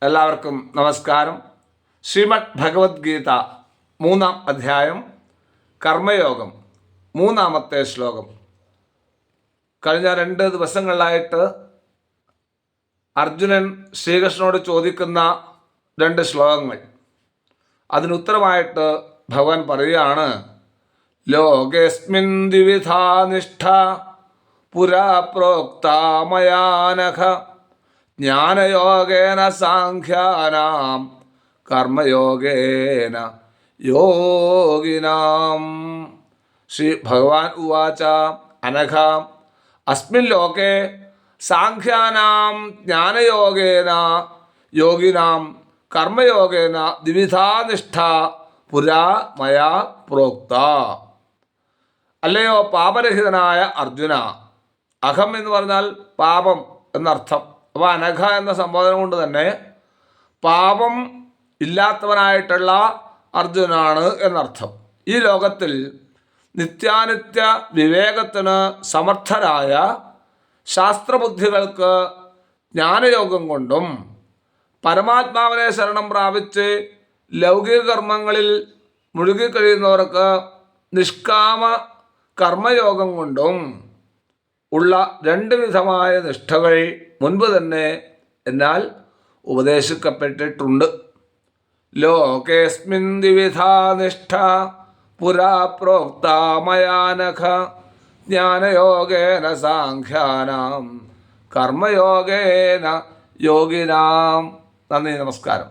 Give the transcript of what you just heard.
എല്ലാവർക്കും നമസ്കാരം. ശ്രീമദ് ഭഗവത്ഗീത 3-ാം അധ്യായം കർമ്മയോഗം 3-ാമത്തെ ശ്ലോകം. കഴിഞ്ഞ 2 ദിവസങ്ങളിലായിട്ട് അർജുനൻ ശ്രീകൃഷ്ണനോട് ചോദിക്കുന്ന 2 ശ്ലോകങ്ങൾ, അതിനുത്തരമായിട്ട് ഭഗവാൻ പറയുകയാണ്, ലോകേസ്മിൻ ദ്വിവിധാ നിഷ്ഠ പുരാ പ്രോക്താ മയാനഘ ജ്ഞാനയോഗേന സാഖ്യാനാം കർമ്മയോഗേന യോഗിനാം. ശ്രീ ഭഗവാൻ ഉവാച അനഘ അസ്മിൻ ലോകേ സാഖ്യാനാം ജ്ഞാനയോഗേന യോഗിനാം കർമ്മയോഗേന ദ്വിവിധാ നിഷ്ഠ പുരാ മയാ പ്രോക്ത. അല്ലയോ പാപരഹിതനായ അർജുന, അഹം എന്ന് പറഞ്ഞാൽ പാപം എന്നർത്ഥം. അപ്പോൾ അനഘ എന്ന സംബോധന കൊണ്ട് തന്നെ പാപം ഇല്ലാത്തവനായിട്ടുള്ള അർജുനാണ് എന്നർത്ഥം. ഈ ലോകത്തിൽ നിത്യാനിത്യ വിവേകത്തിന് സമർത്ഥരായ ശാസ്ത്രബുദ്ധികൾക്ക് ജ്ഞാനയോഗം കൊണ്ടും പരമാത്മാവിനെ ശരണം പ്രാപിച്ച് ലൗകിക കർമ്മങ്ങളിൽ മുഴുകിക്കഴിയുന്നവർക്ക് നിഷ്കാമ കർമ്മയോഗം കൊണ്ടും ഉള്ള 2 വിധമായ നിഷ്ഠകൾ മുൻപ് തന്നെ എന്നാൽ ഉപദേശിക്കപ്പെട്ടിട്ടുണ്ട്. ലോകേസ്മിൻ ദ്വിവിധാ നിഷ്ഠ പുരാ പ്രോക്താ മയാനഘ ജ്ഞാനയോഗേന സാഖ്യാനാം കർമ്മയോഗേന യോഗിനാം. നന്ദി, നമസ്കാരം.